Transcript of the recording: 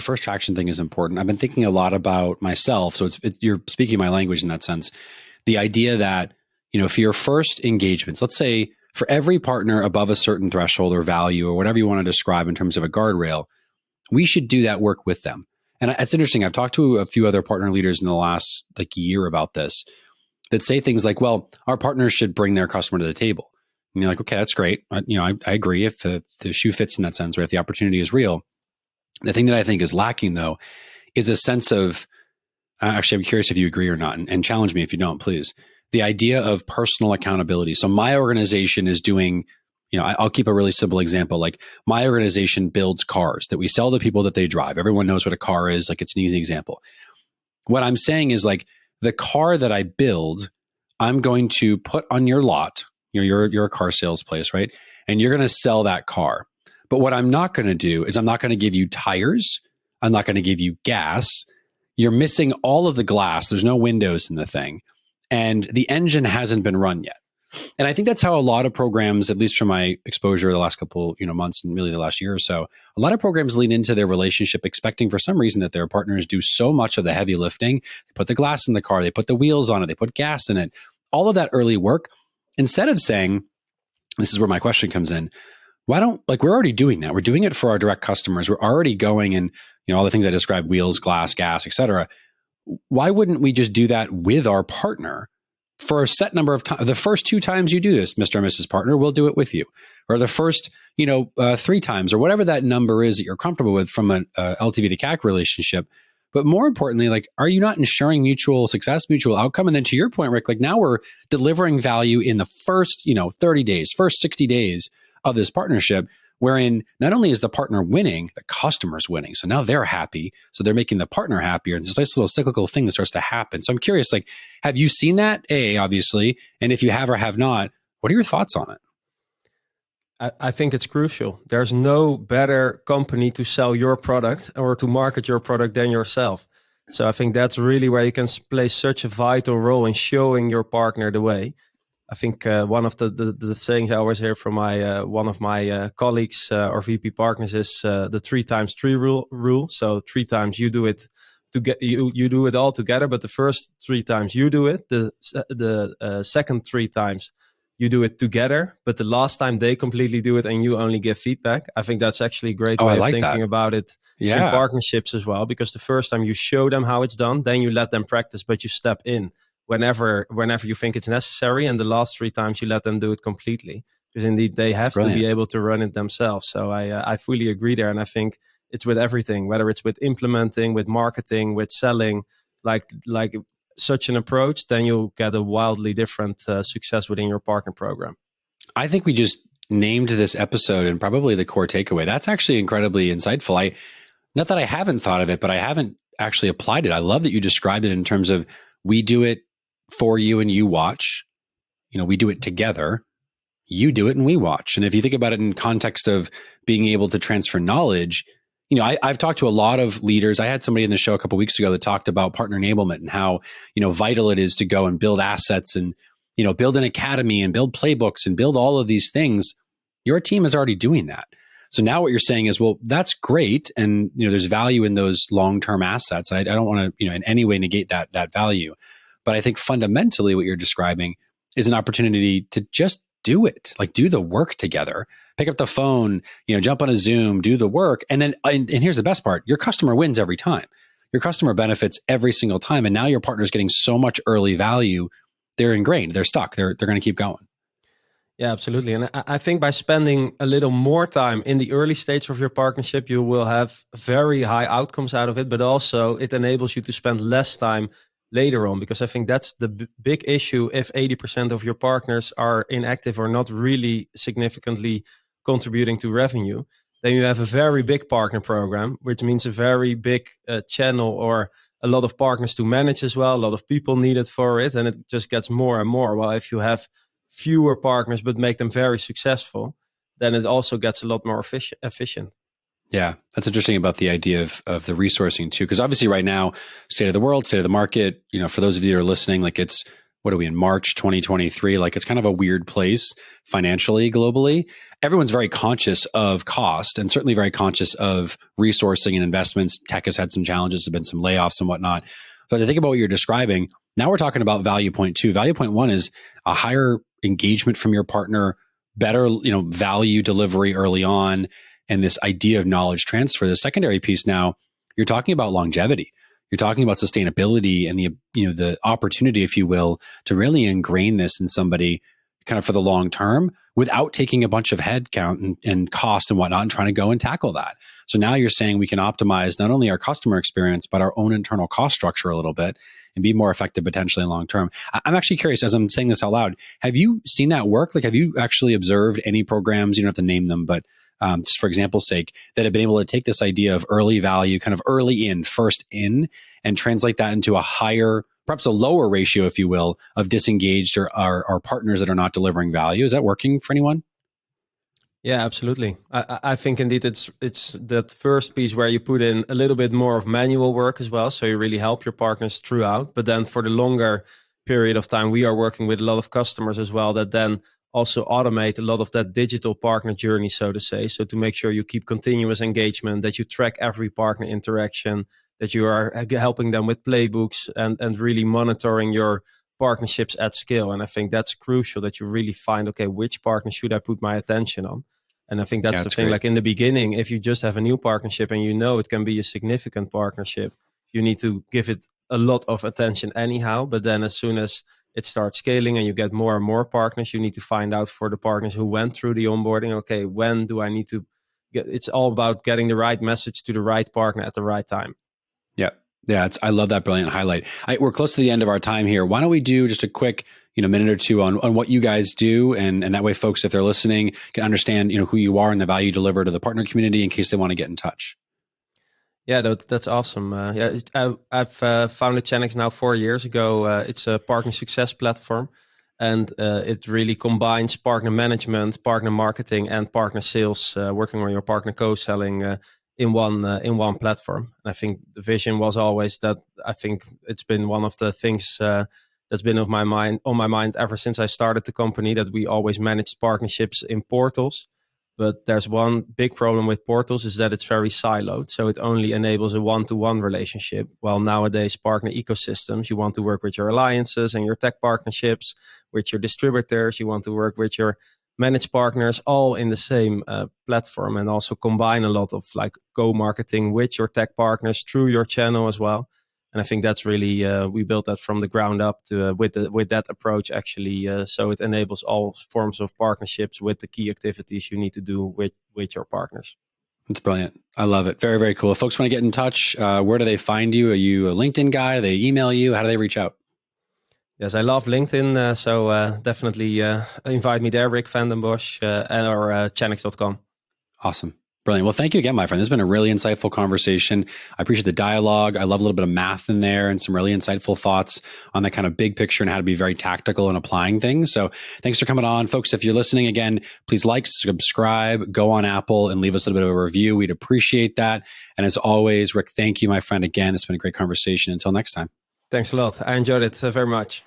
the first traction thing is important. I've been thinking a lot about myself. So you're speaking my language in that sense. The idea that, for your first engagements, let's say for every partner above a certain threshold or value or whatever you want to describe in terms of a guardrail, we should do that work with them. And it's interesting. I've talked to a few other partner leaders in the last year about this that say things like, well, our partners should bring their customer to the table. And you're like, okay, that's great. I agree if the shoe fits in that sense, right? If the opportunity is real. The thing that I think is lacking, though, is a sense of, actually, I'm curious if you agree or not, and challenge me if you don't, please. The idea of personal accountability. So my organization is doing, I'll keep a really simple example. Like my organization builds cars that we sell to people that they drive. Everyone knows what a car is. Like it's an easy example. What I'm saying is like the car that I build, I'm going to put on your lot. You're a car sales place, right? And you're going to sell that car. But what I'm not going to do is I'm not going to give you tires. I'm not going to give you gas. You're missing all of the glass. There's no windows in the thing. And the engine hasn't been run yet. And I think that's how a lot of programs, at least from my exposure the last couple months and really the last year or so, a lot of programs lean into their relationship expecting for some reason that their partners do so much of the heavy lifting. They put the glass in the car. They put the wheels on it. They put gas in it. All of that early work. Instead of saying, this is where my question comes in, we're already doing that. We're doing it for our direct customers. We're already going and, all the things I described, wheels, glass, gas, et cetera. Why wouldn't we just do that with our partner for a set number of times? The first 2 times you do this, Mr. and Mrs. Partner, we'll do it with you. Or the first, 3 times or whatever that number is that you're comfortable with from an LTV to CAC relationship. But more importantly, are you not ensuring mutual success, mutual outcome? And then to your point, Rick, now we're delivering value in the first, 30 days, first 60 days of this partnership, wherein not only is the partner winning, the customer's winning. So now they're happy. So they're making the partner happier. And it's this nice little cyclical thing that starts to happen. So I'm curious, have you seen that? Obviously. And if you have or have not, what are your thoughts on it? I think it's crucial. There's no better company to sell your product or to market your product than yourself. So I think that's really where you can play such a vital role in showing your partner the way. I think one of the sayings I always hear from one of my colleagues or VP partners is the 3x3 rule. So 3 times you do it you do it all together, but the first 3 times you do it, the second 3 times you do it together, but the last time they completely do it and you only give feedback. I think that's actually a great way of thinking about it in partnerships as well, because the first time you show them how it's done, then you let them practice, but you step in whenever you think it's necessary. And the last 3 times you let them do it completely, because indeed they have to be able to run it themselves. So I fully agree there. And I think it's with everything, whether it's with implementing, with marketing, with selling, like such an approach, then you'll get a wildly different success within your partner program. I think we just named this episode and probably the core takeaway. That's actually incredibly insightful. Not that I haven't thought of it, but I haven't actually applied it. I love that you described it in terms of we do it for you and you watch. We do it together. You do it and we watch. And if you think about it in context of being able to transfer knowledge, I've talked to a lot of leaders. I had somebody in the show a couple of weeks ago that talked about partner enablement and how, vital it is to go and build assets and, build an academy and build playbooks and build all of these things. Your team is already doing that. So now what you're saying is, well, that's great. And, there's value in those long-term assets. I don't want to, in any way negate that value. But I think fundamentally what you're describing is an opportunity to just do it, do the work together, pick up the phone, jump on a Zoom, do the work. And then, and here's the best part, your customer wins every time. Your customer benefits every single time. And now your partner's getting so much early value. They're ingrained, they're stuck, they're going to keep going. Yeah, absolutely. And I think by spending a little more time in the early stage of your partnership, you will have very high outcomes out of it, but also it enables you to spend less time later on, because I think that's the big issue. If 80% of your partners are inactive or not really significantly contributing to revenue, then you have a very big partner program, which means a very big channel or a lot of partners to manage as well. A lot of people needed for it, and it just gets more and more. Well, if you have fewer partners but make them very successful, then it also gets a lot more efficient. Yeah, that's interesting about the idea of the resourcing too, because obviously right now, state of the world, state of the market, for those of you that are listening, it's what are we in March 2023? Like it's kind of a weird place financially, globally. Everyone's very conscious of cost and certainly very conscious of resourcing and investments. Tech has had some challenges, there've been some layoffs and whatnot. But I think about what you're describing. Now we're talking about value point two. Value point one is a higher engagement from your partner, better, value delivery early on, and this idea of knowledge transfer. The secondary piece now, you're talking about longevity. You're talking about sustainability and the opportunity, if you will, to really ingrain this in somebody kind of for the long term without taking a bunch of head count and cost and whatnot and trying to go and tackle that. So now you're saying we can optimize not only our customer experience, but our own internal cost structure a little bit and be more effective potentially long term. I'm actually curious, as I'm saying this out loud, have you seen that work? Like, have you actually observed any programs, you don't have to name them, but just for example's sake, that have been able to take this idea of early value, kind of early in, first in, and translate that into a higher, perhaps a lower ratio, if you will, of disengaged or partners that are not delivering value? Is that working for anyone? Yeah, absolutely. I think indeed it's that first piece where you put in a little bit more of manual work as well. So you really help your partners throughout. But then for the longer period of time, we are working with a lot of customers as well that then also automate a lot of that digital partner journey, so to say. So to make sure you keep continuous engagement, that you track every partner interaction, that you are helping them with playbooks and really monitoring your partnerships at scale. And I think that's crucial, that you really find, okay, which partner should I put my attention on? And I think that's the thing, great. like in the beginning, if you just have a new partnership and it can be a significant partnership, you need to give it a lot of attention anyhow. But then as soon as it starts scaling and you get more and more partners, you need to find out for the partners who went through the onboarding, okay, when do I need to get, it's all about getting the right message to the right partner at the right time. Yeah. Yeah. I love that brilliant highlight. We're close to the end of our time here. Why don't we do just a quick, minute or two on what you guys do. And that way folks, if they're listening, can understand, who you are and the value you deliver to the partner community in case they want to get in touch. Yeah, that's awesome. I've founded Channext now 4 years ago. It's a partner success platform, and it really combines partner management, partner marketing, and partner sales, working on your partner co-selling in one platform. And I think the vision was always that. I think it's been one of the things that's been on my mind ever since I started the company, that we always managed partnerships in portals. But there's one big problem with portals, is that it's very siloed. So it only enables a one-to-one relationship. While nowadays, partner ecosystems, you want to work with your alliances and your tech partnerships, with your distributors, you want to work with your managed partners, all in the same platform, and also combine a lot of like co-marketing with your tech partners through your channel as well. And I think that's really, we built that from the ground up with that approach, actually. So it enables all forms of partnerships with the key activities you need to do with your partners. It's brilliant. I love it. Very, very cool. If folks want to get in touch, where do they find you? Are you a LinkedIn guy? Do they email you? How do they reach out? Yes, I love LinkedIn. So definitely invite me there, Rick van den Bosch, or Channext.com. Awesome. Brilliant. Well, thank you again, my friend. This has been a really insightful conversation. I appreciate the dialogue. I love a little bit of math in there and some really insightful thoughts on that kind of big picture and how to be very tactical in applying things. So thanks for coming on. Folks, if you're listening again, please like, subscribe, go on Apple and leave us a little bit of a review. We'd appreciate that. And as always, Rick, thank you, my friend, again. It's been a great conversation. Until next time. Thanks a lot. I enjoyed it very much.